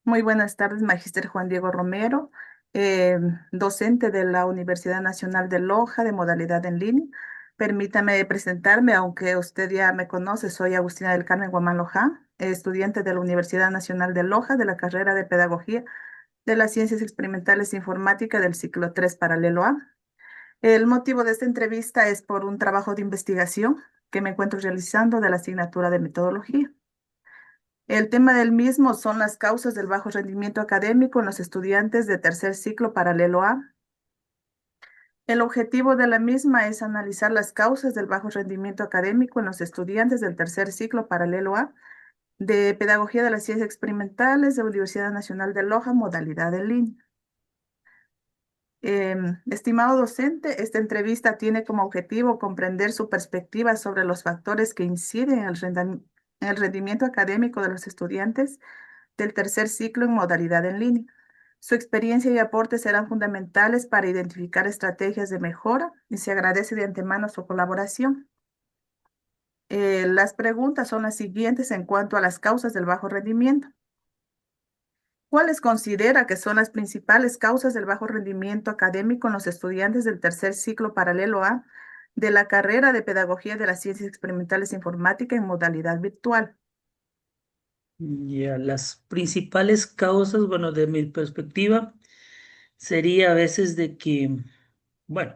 Muy buenas tardes, Magíster Juan Diego Romero, eh, docente de la Universidad Nacional de Loja de modalidad en línea. Permítame presentarme, aunque usted ya me conoce, soy Agustina del Carmen Guamán Loján, estudiante de la Universidad Nacional de Loja de la carrera de Pedagogía de las Ciencias Experimentales e Informática del ciclo 3 paralelo A. El motivo de esta entrevista es por un trabajo de investigación que me encuentro realizando de la asignatura de metodología. El tema del mismo son las causas del bajo rendimiento académico en los estudiantes de tercer ciclo paralelo A. El objetivo de la misma es analizar las causas del bajo rendimiento académico en los estudiantes del tercer ciclo paralelo A de Pedagogía de las Ciencias Experimentales de la Universidad Nacional de Loja, modalidad en línea. Estimado docente, esta entrevista tiene como objetivo comprender su perspectiva sobre los factores que inciden en en el rendimiento académico de los estudiantes del tercer ciclo en modalidad en línea. Su experiencia y aportes serán fundamentales para identificar estrategias de mejora y se agradece de antemano su colaboración. Las preguntas son las siguientes en cuanto a las causas del bajo rendimiento. ¿Cuáles considera que son las principales causas del bajo rendimiento académico en los estudiantes del tercer ciclo paralelo A de la carrera de Pedagogía de las Ciencias Experimentales e Informática en modalidad virtual? Ya, las principales causas, bueno, de mi perspectiva, sería a veces de que, bueno,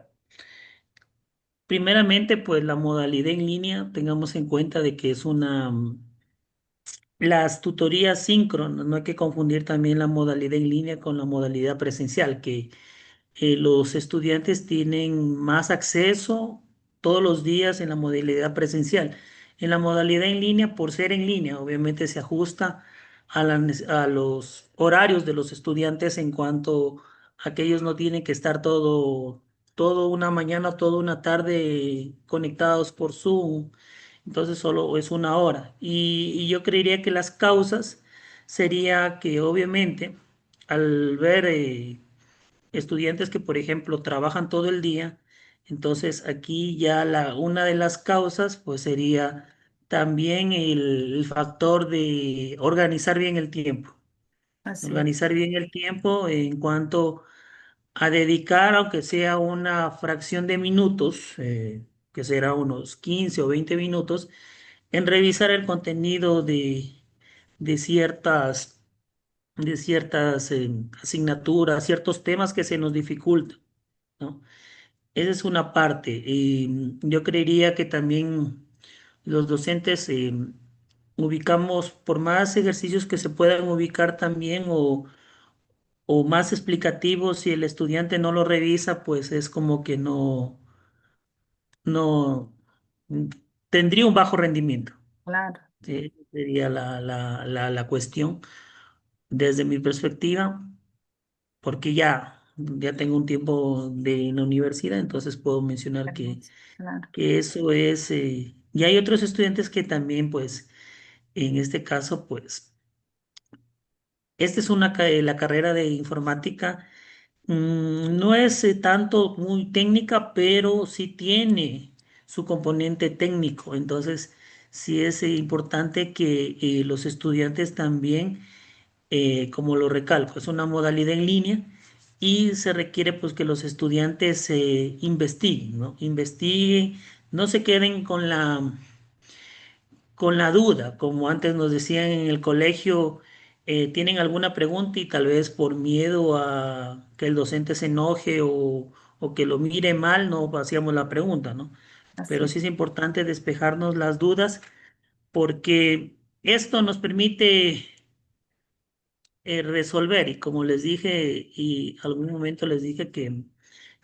primeramente, pues la modalidad en línea, tengamos en cuenta de que es las tutorías síncronas, no hay que confundir también la modalidad en línea con la modalidad presencial, que los estudiantes tienen más acceso todos los días en la modalidad presencial. En la modalidad en línea, por ser en línea, obviamente se ajusta a los horarios de los estudiantes en cuanto a que ellos no tienen que estar todo una mañana, toda una tarde conectados por Zoom. Entonces solo es una hora. Y yo creería que las causas sería que obviamente al ver estudiantes que, por ejemplo, trabajan todo el día. Entonces, aquí ya una de las causas, pues sería también el factor de organizar bien el tiempo. Así es, Organizar bien el tiempo en cuanto a dedicar, aunque sea una fracción de minutos, que será unos 15 o 20 minutos, en revisar el contenido de ciertas asignaturas, ciertos temas que se nos dificultan, ¿no? Esa es una parte. Yo creería que también los docentes ubicamos, por más ejercicios que se puedan ubicar también o más explicativos, si el estudiante no lo revisa, pues es como que no tendría un bajo rendimiento. claro. ¿Sí? Sería la cuestión desde mi perspectiva, porque ya tengo un tiempo en la universidad, entonces puedo mencionar Hermoso, claro. que eso es, y hay otros estudiantes que también, pues, en este caso, pues, esta es la carrera de informática, no es tanto muy técnica, pero sí tiene su componente técnico, entonces sí es importante que los estudiantes también, como lo recalco, es una modalidad en línea. Y se requiere pues que los estudiantes investiguen, ¿no? Investiguen, no se queden con la duda, como antes nos decían en el colegio, tienen alguna pregunta y tal vez por miedo a que el docente se enoje o que lo mire mal, no hacíamos la pregunta, ¿no? Así Pero es, sí es importante despejarnos las dudas porque esto nos permite resolver y como les dije y algún momento les dije que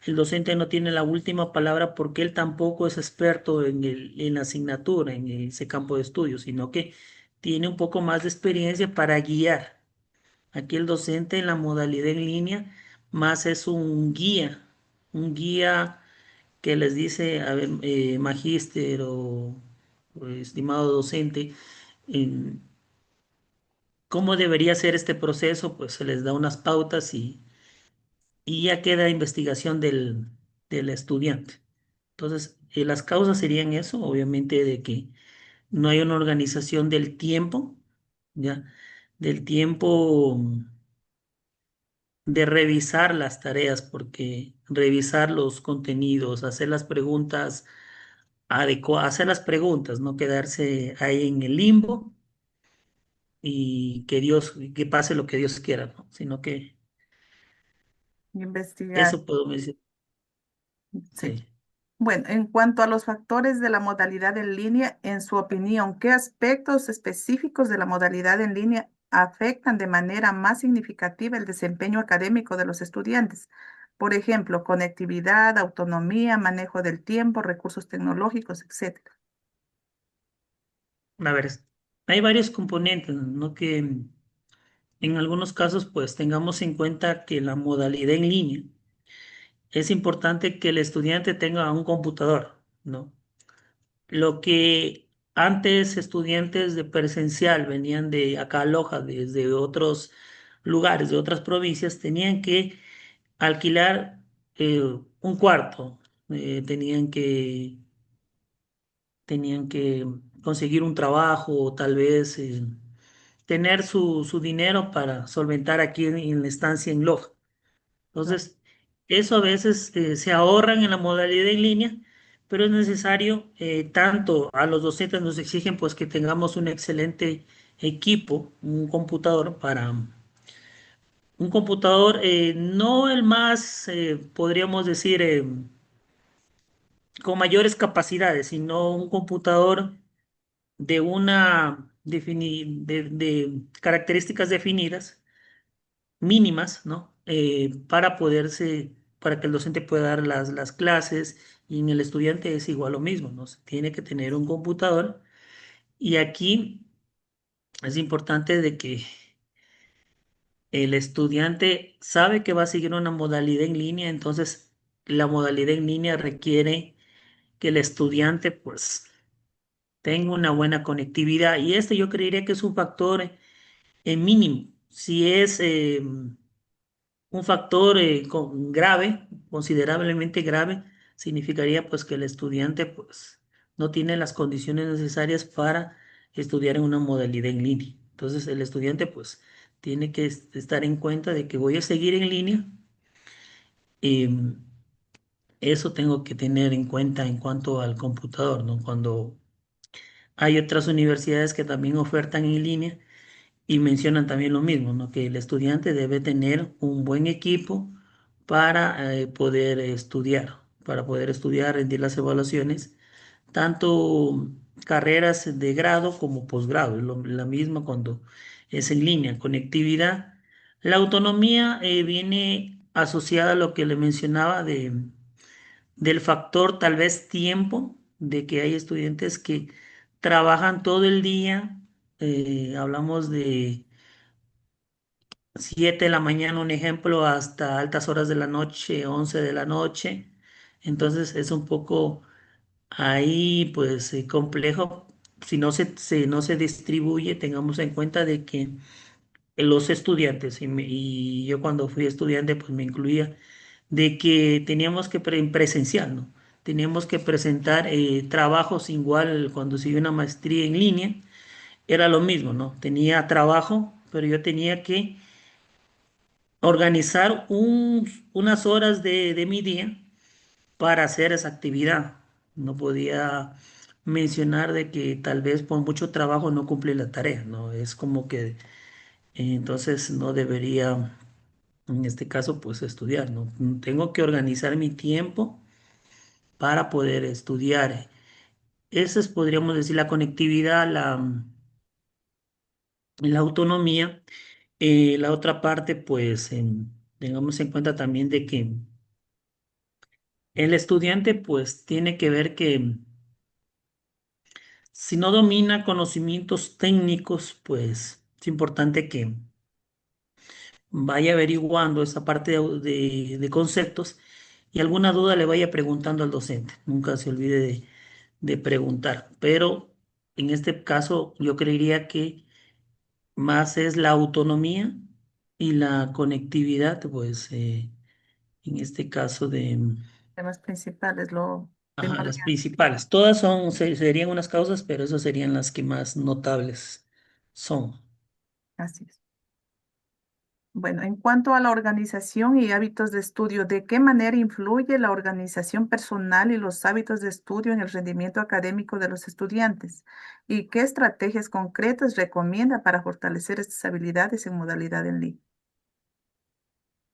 el docente no tiene la última palabra porque él tampoco es experto en la asignatura, en ese campo de estudio, sino que tiene un poco más de experiencia para guiar. Aquí el docente en la modalidad en línea más es un guía que les dice, a ver, magíster o estimado docente, en cómo debería ser este proceso, pues se les da unas pautas y ya queda investigación del estudiante. Entonces, las causas serían eso, obviamente, de que no hay una organización del tiempo, ¿ya? del tiempo de revisar las tareas, porque revisar los contenidos, hacer las preguntas hacer las preguntas, no quedarse ahí en el limbo y que pase lo que Dios quiera, ¿no? Sino que Investigar. eso puedo decir, Sí. sí. Bueno, en cuanto a los factores de la modalidad en línea, en su opinión, ¿qué aspectos específicos de la modalidad en línea afectan de manera más significativa el desempeño académico de los estudiantes? Por ejemplo, conectividad, autonomía, manejo del tiempo, recursos tecnológicos, etcétera. A ver, hay varios componentes, ¿no? Que en algunos casos, pues tengamos en cuenta que la modalidad en línea es importante que el estudiante tenga un computador, ¿no? Lo que antes estudiantes de presencial venían de acá a Loja, desde otros lugares, de otras provincias, tenían que alquilar un cuarto, eh, tenían que, tenían que conseguir un trabajo, o tal vez tener su dinero para solventar aquí en la estancia en Loja. Claro. Entonces, eso a veces se ahorran en la modalidad en línea, pero es necesario, tanto a los docentes nos exigen pues que tengamos un excelente equipo, un computador no el más, podríamos decir, con mayores capacidades, sino un computador de de características definidas mínimas, ¿no? Para que el docente pueda dar las clases y en el estudiante es igual lo mismo, ¿no? Se tiene que tener un computador y aquí es importante de que el estudiante sabe que va a seguir una modalidad en línea, entonces la modalidad en línea requiere que el estudiante pues tenga una buena conectividad y este yo creería que es un factor mínimo. Si es un factor grave, considerablemente grave, significaría pues que el estudiante pues no tiene las condiciones necesarias para estudiar en una modalidad en línea. Entonces el estudiante pues tiene que estar en cuenta de que voy a seguir en línea y eso tengo que tener en cuenta en cuanto al computador, ¿no? Cuando hay otras universidades que también ofertan en línea y mencionan también lo mismo, ¿no? Que el estudiante debe tener un buen equipo para para poder estudiar, rendir las evaluaciones, tanto carreras de grado como posgrado, es la misma cuando es en línea. Conectividad. La autonomía viene asociada a lo que le mencionaba del factor tal vez tiempo, de que hay estudiantes que trabajan todo el día, hablamos de 7 de la mañana, un ejemplo, hasta altas horas de la noche, 11 de la noche. Entonces es un poco ahí pues complejo. Si no se distribuye, tengamos en cuenta de que los estudiantes, y yo cuando fui estudiante pues me incluía, de que teníamos que presencial, ¿no? Teníamos que presentar trabajos igual cuando sigue una maestría en línea, era lo mismo, ¿no? Tenía trabajo, pero yo tenía que organizar unas horas de mi día para hacer esa actividad. No podía mencionar de que tal vez por mucho trabajo no cumple la tarea, ¿no? Es como que entonces no debería, en este caso, pues estudiar, ¿no? Tengo que organizar mi tiempo para poder estudiar. Esa es, podríamos decir, la conectividad, la autonomía. La otra parte, pues, tengamos en cuenta también de que el estudiante pues tiene que ver que si no domina conocimientos técnicos, pues es importante que vaya averiguando esa parte de conceptos y alguna duda le vaya preguntando al docente. Nunca se olvide de preguntar. Pero en este caso yo creería que más es la autonomía y la conectividad, pues en este caso Temas principales, lo ajá, las primordial. principales. Todas serían unas causas, pero esas serían las que más notables son. Así es. Bueno, en cuanto a la organización y hábitos de estudio, ¿de qué manera influye la organización personal y los hábitos de estudio en el rendimiento académico de los estudiantes? ¿Y qué estrategias concretas recomienda para fortalecer estas habilidades en modalidad en línea?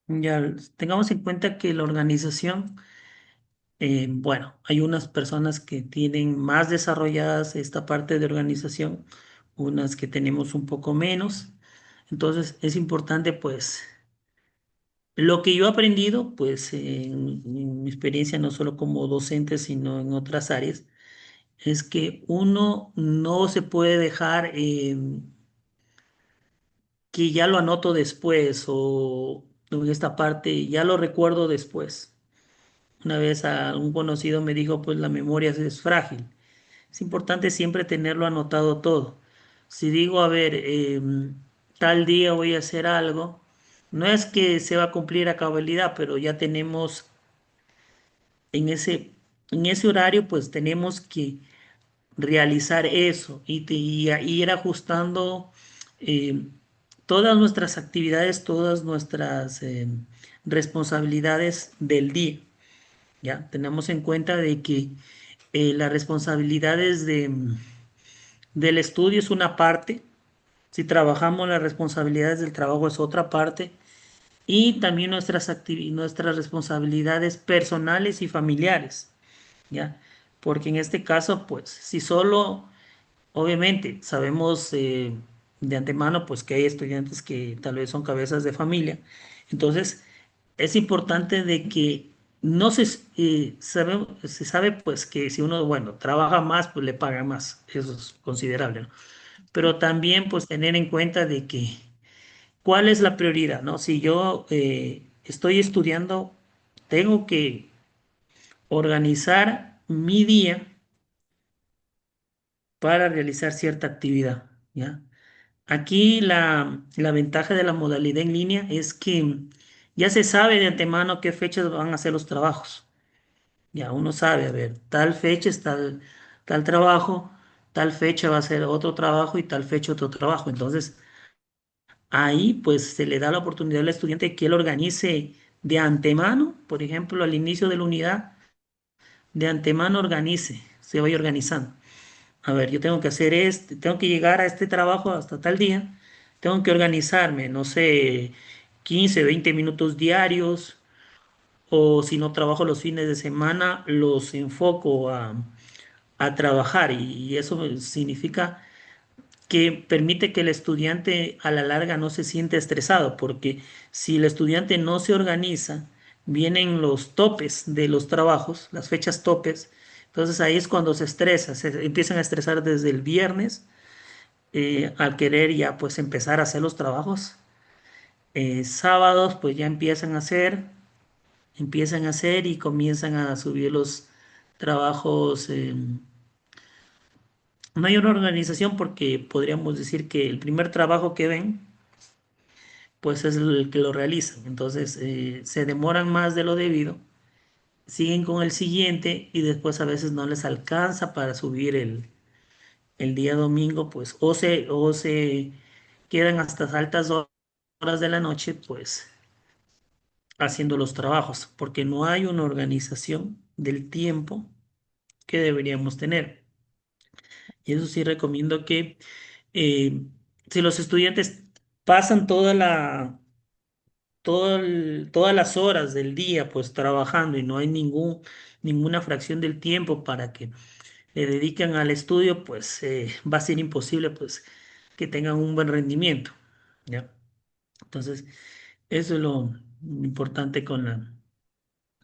Ya tengamos en cuenta que la organización, bueno, hay unas personas que tienen más desarrolladas esta parte de organización, unas que tenemos un poco menos. Entonces es importante, pues, lo que yo he aprendido, pues, en mi experiencia no solo como docente, sino en otras áreas, es que uno no se puede dejar que ya lo anoto después o en esta parte ya lo recuerdo después. Una vez un conocido me dijo, pues la memoria es frágil. Es importante siempre tenerlo anotado todo. Si digo, a ver, tal día voy a hacer algo, no es que se va a cumplir a cabalidad, pero ya tenemos en ese horario, pues tenemos que realizar eso y ir ajustando eh, todas nuestras actividades, todas nuestras responsabilidades del día. ¿Ya? Tenemos en cuenta de que las responsabilidades del estudio es una parte, si trabajamos las responsabilidades del trabajo es otra parte, y también nuestras responsabilidades personales y familiares, ¿ya? Porque en este caso, pues, si solo, obviamente, sabemos de antemano, pues, que hay estudiantes que tal vez son cabezas de familia, entonces es importante de que no se sabe, pues, que si uno, bueno, trabaja más, pues le paga más, eso es considerable, ¿no? Pero también, pues, tener en cuenta de que cuál es la prioridad, ¿no? Si yo estoy estudiando, tengo que organizar mi día para realizar cierta actividad, ¿ya? Aquí la ventaja de la modalidad en línea es que ya se sabe de antemano qué fechas van a ser los trabajos. Ya uno sabe, a ver, tal fecha es tal trabajo, tal fecha va a ser otro trabajo y tal fecha otro trabajo. Entonces, ahí pues se le da la oportunidad al estudiante que él organice de antemano, por ejemplo, al inicio de la unidad, de antemano organice, se vaya organizando. A ver, yo tengo que hacer tengo que llegar a este trabajo hasta tal día, tengo que organizarme, no sé, 15, 20 minutos diarios, o si no trabajo los fines de semana, los enfoco a trabajar y eso significa que permite que el estudiante a la larga no se siente estresado, porque si el estudiante no se organiza, vienen los topes de los trabajos, las fechas topes, entonces ahí es cuando se estresa, se empiezan a estresar desde el viernes al querer ya pues empezar a hacer los trabajos. Sábados pues ya empiezan a hacer y comienzan a subir los trabajos. No hay una organización porque podríamos decir que el primer trabajo que ven pues es el que lo realizan. Entonces se demoran más de lo debido, siguen con el siguiente y después a veces no les alcanza para subir el día domingo, pues o se quedan hasta altas horas de la noche, pues haciendo los trabajos, porque no hay una organización del tiempo que deberíamos tener. Y eso sí recomiendo que eh, si los estudiantes pasan todas las horas del día pues trabajando y no hay ninguna fracción del tiempo para que le dediquen al estudio, pues va a ser imposible pues que tengan un buen rendimiento, ¿ya? Entonces, eso es lo importante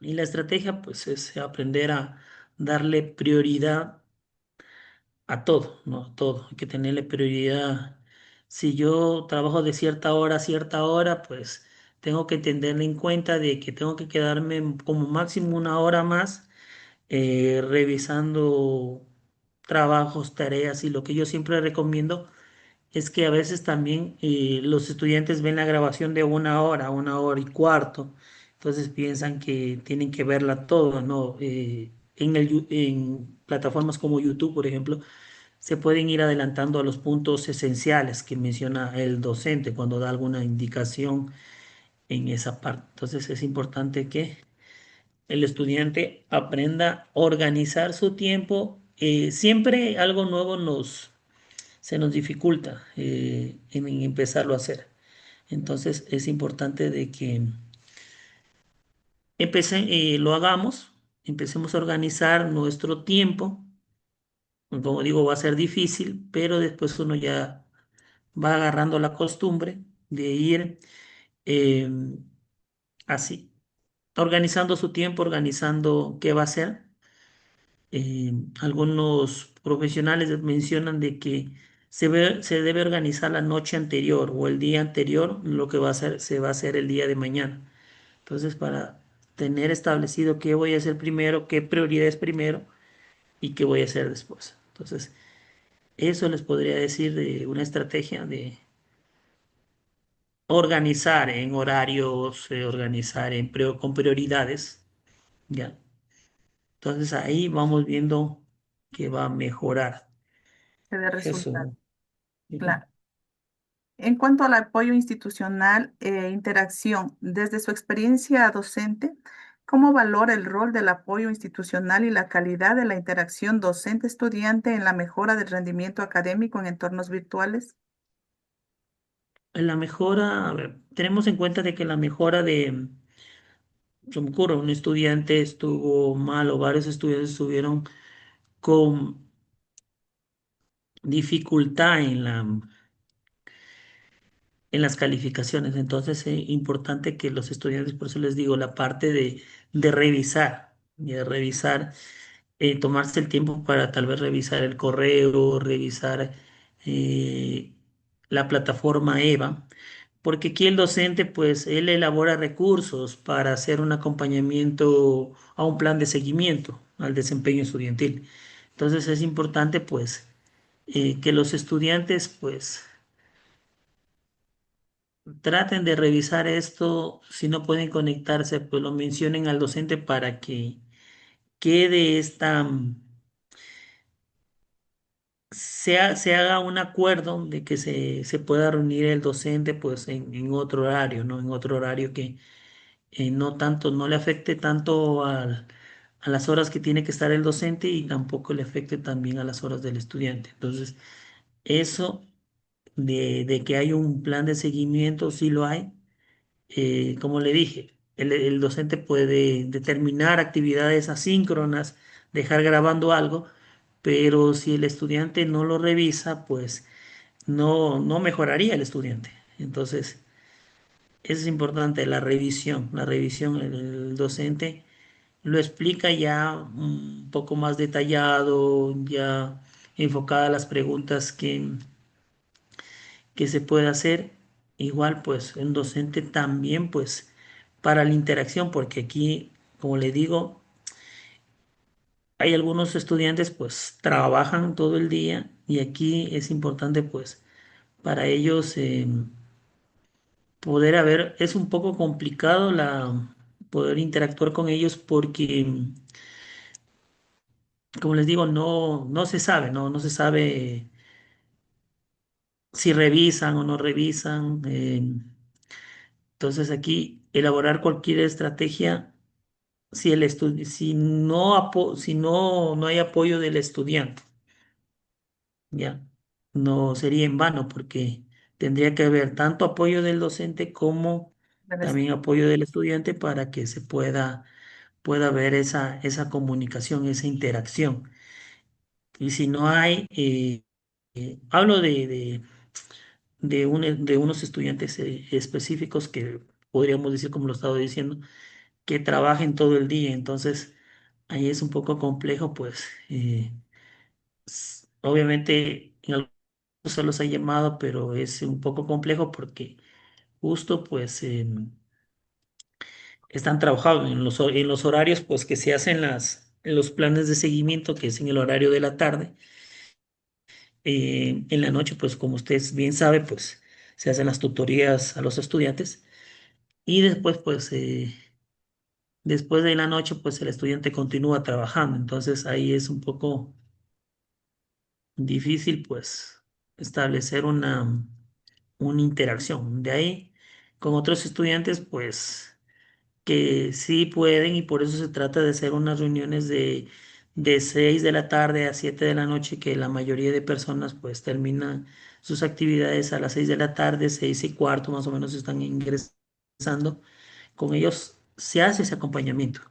y la estrategia pues es aprender a darle prioridad a todo, ¿no? A todo. Hay que tenerle prioridad. Si yo trabajo de cierta hora a cierta hora, pues tengo que tenerle en cuenta de que tengo que quedarme como máximo una hora más revisando trabajos, tareas y lo que yo siempre recomiendo es que a veces también los estudiantes ven la grabación de una hora y cuarto, entonces piensan que tienen que verla todo, ¿no? En plataformas como YouTube, por ejemplo se pueden ir adelantando a los puntos esenciales que menciona el docente cuando da alguna indicación en esa parte. Entonces es importante que el estudiante aprenda a organizar su tiempo. Siempre algo nuevo se nos dificulta en empezarlo a hacer. Entonces es importante de que lo hagamos, empecemos a organizar nuestro tiempo. Como digo, va a ser difícil, pero después uno ya va agarrando la costumbre de ir eh, así, organizando su tiempo, organizando qué va a hacer. Algunos profesionales mencionan de que se debe organizar la noche anterior o el día anterior lo que va a hacer, se va a hacer el día de mañana. Entonces, para tener establecido qué voy a hacer primero, qué prioridades primero y qué voy a hacer después. Entonces, eso les podría decir de una estrategia de organizar en horarios, organizar con prioridades, ¿ya? Entonces ahí vamos viendo que va a mejorar Que dé resultado. eso. Ujú. Claro. En cuanto al apoyo institucional e interacción, desde su experiencia docente, ¿cómo valora el rol del apoyo institucional y la calidad de la interacción docente-estudiante en la mejora del rendimiento académico en entornos virtuales? La mejora, a ver, tenemos en cuenta de que la mejora se me ocurre, un estudiante estuvo mal o varios estudiantes estuvieron con dificultad en las calificaciones. Entonces es importante que los estudiantes, por eso les digo, la parte de revisar, y de revisar, tomarse el tiempo para tal vez revisar el correo, revisar eh, la plataforma EVA, porque aquí el docente, pues, él elabora recursos para hacer un acompañamiento a un plan de seguimiento al desempeño estudiantil. Entonces es importante, pues, que los estudiantes, pues, traten de revisar esto, si no pueden conectarse, pues lo mencionen al docente para que quede se haga un acuerdo de que se pueda reunir el docente pues en otro horario, ¿no? En otro horario que no tanto, no le afecte tanto a las horas que tiene que estar el docente y tampoco le afecte también a las horas del estudiante. Entonces, eso de que hay un plan de seguimiento, sí lo hay. Como le dije, el docente puede determinar actividades asíncronas, dejar grabando algo, pero si el estudiante no lo revisa, pues no mejoraría el estudiante. Entonces, eso es importante, la revisión, el docente lo explica ya un poco más detallado, ya enfocada a las preguntas que se puede hacer. Igual, pues, un docente también, pues, para la interacción, porque aquí, como le digo, hay algunos estudiantes, pues, trabajan todo el día y aquí es importante, pues, para ellos poder haber, es un poco complicado poder interactuar con ellos porque, como les digo, no se sabe, no se sabe si revisan o no revisan. Entonces aquí elaborar cualquier estrategia si no hay apoyo del estudiante, ya, no sería en vano porque tendría que haber tanto apoyo del docente como también apoyo del estudiante para que pueda haber esa comunicación, esa interacción. Y si no hay, hablo de unos estudiantes específicos que podríamos decir, como lo estaba diciendo, que trabajen todo el día, entonces ahí es un poco complejo, pues obviamente en algunos se los ha llamado, pero es un poco complejo porque justo pues están trabajando en los horarios pues que se hacen en los planes de seguimiento, que es en el horario de la tarde. En la noche, pues como usted bien sabe, pues se hacen las tutorías a los estudiantes y después pues después de la noche pues el estudiante continúa trabajando, entonces ahí es difícil pues establecer una interacción. De ahí, con otros estudiantes, pues que sí pueden y por eso se trata de hacer unas reuniones de 6 de la tarde a 7 de la noche, que la mayoría de personas pues terminan sus actividades a las 6 de la tarde, 6:15 más o menos están ingresando. Con ellos se hace ese acompañamiento,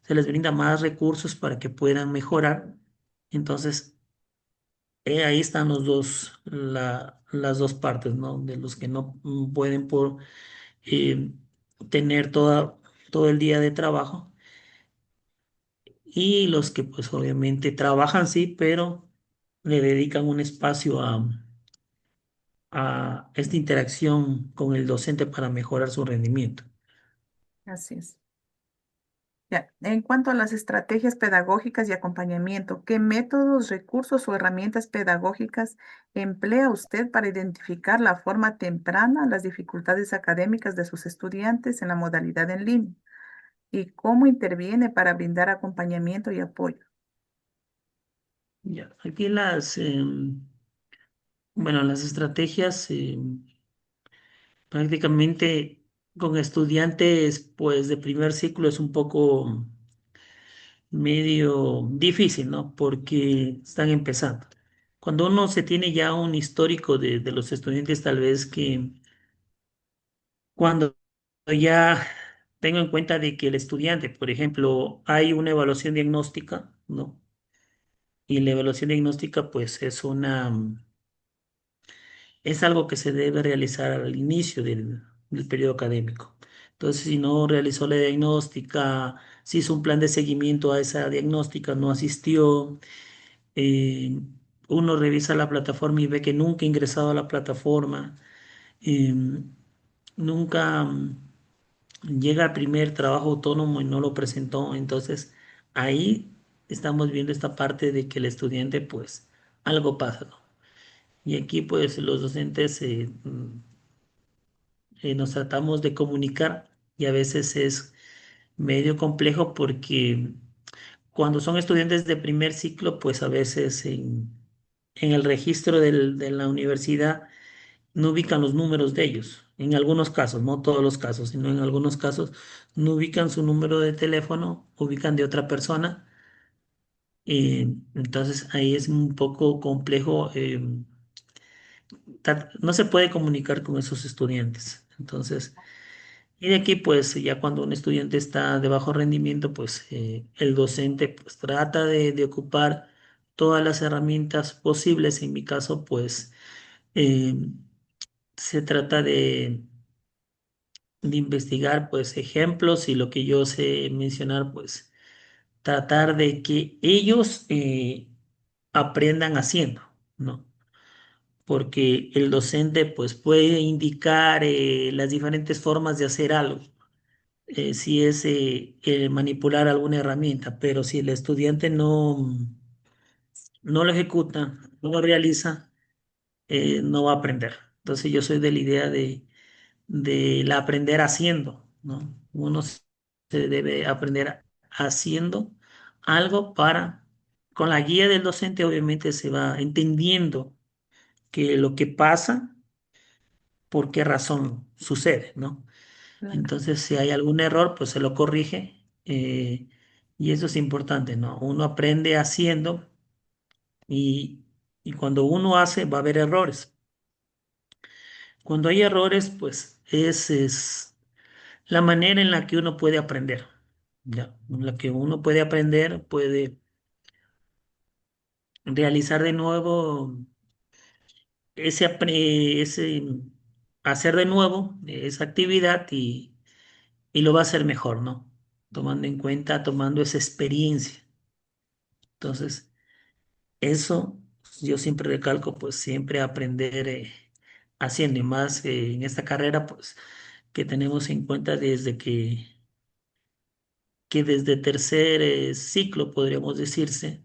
se les brinda más recursos para que puedan mejorar. Entonces, ahí están las dos partes, ¿no? De los que no pueden por eh, tener todo el día de trabajo y los que pues obviamente trabajan sí, pero le dedican un espacio a esta interacción con el docente para mejorar su rendimiento. Así es. Ya. En cuanto a las estrategias pedagógicas y acompañamiento, ¿qué métodos, recursos o herramientas pedagógicas emplea usted para identificar la forma temprana las dificultades académicas de sus estudiantes en la modalidad en línea? ¿Y cómo interviene para brindar acompañamiento y apoyo? Ya, aquí bueno, las estrategias prácticamente con estudiantes pues de primer ciclo es un poco medio difícil, ¿no? Porque están empezando. Cuando uno se tiene ya un histórico de los estudiantes, tal vez que cuando ya tengo en cuenta de que el estudiante, por ejemplo, hay una evaluación diagnóstica, ¿no? Y la evaluación diagnóstica, pues, es algo que se debe realizar al inicio del periodo académico. Entonces, si no realizó la diagnóstica, si hizo un plan de seguimiento a esa diagnóstica, no asistió, eh, uno revisa la plataforma y ve que nunca ha ingresado a la plataforma, eh, nunca llega al primer trabajo autónomo y no lo presentó. Entonces, ahí estamos viendo esta parte de que el estudiante, pues, algo pasa, ¿no? Y aquí, pues, los docentes nos tratamos de comunicar y a veces es medio complejo porque cuando son estudiantes de primer ciclo, pues a veces en el registro de la universidad no ubican los números de ellos. En algunos casos, no todos los casos, sino en algunos casos no ubican su número de teléfono, ubican de otra persona. Entonces ahí es un poco complejo. No se puede comunicar con esos estudiantes. Entonces, y de aquí pues ya cuando un estudiante está de bajo rendimiento, pues el docente pues trata de ocupar todas las herramientas posibles. En mi caso, pues eh, se trata de investigar pues ejemplos y lo que yo sé mencionar pues tratar de que ellos aprendan haciendo, ¿no? Porque el docente pues puede indicar las diferentes formas de hacer algo, si es manipular alguna herramienta, pero si el estudiante no lo ejecuta, no lo realiza, no va a aprender. Entonces yo soy de la idea de la aprender haciendo, ¿no? Uno se debe aprender haciendo algo para, con la guía del docente obviamente se va entendiendo que lo que pasa, por qué razón sucede, ¿no? Claro. Entonces, si hay algún error, pues se lo corrige, y eso es importante, ¿no? Uno aprende haciendo y, y cuando uno hace va a haber errores. Cuando hay errores, pues es la manera en la que uno puede aprender, ¿ya? En la que uno puede aprender, puede realizar de nuevo ese hacer de nuevo esa actividad y lo va a hacer mejor, ¿no? Tomando en cuenta, tomando esa experiencia. Entonces, eso yo siempre recalco, pues siempre aprender haciendo y más en esta carrera, pues que tenemos en cuenta desde que desde tercer ciclo, podríamos decirse,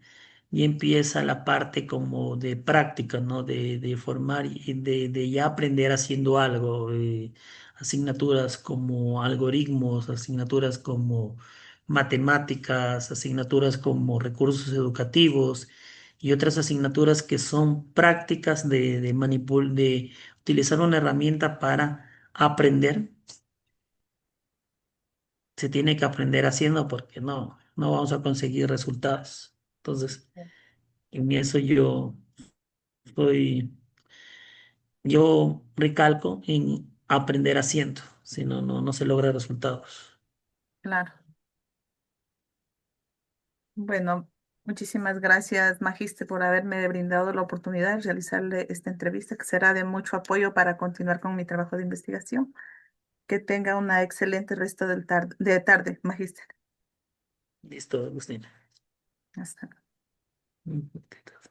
y empieza la parte como de práctica, ¿no? De formar y de ya aprender haciendo algo, asignaturas como algoritmos, asignaturas como matemáticas, asignaturas como recursos educativos, y otras asignaturas que son prácticas de utilizar una herramienta para aprender. Se tiene que aprender haciendo porque no vamos a conseguir resultados. Entonces, en eso soy, yo recalco en aprender haciendo, si no se logra resultados. Claro. Bueno, muchísimas gracias, Magiste, por haberme brindado la oportunidad de realizarle esta entrevista, que será de mucho apoyo para continuar con mi trabajo de investigación. Que tenga una excelente resto de tarde, Magiste. Listo, Agustina. Hasta luego.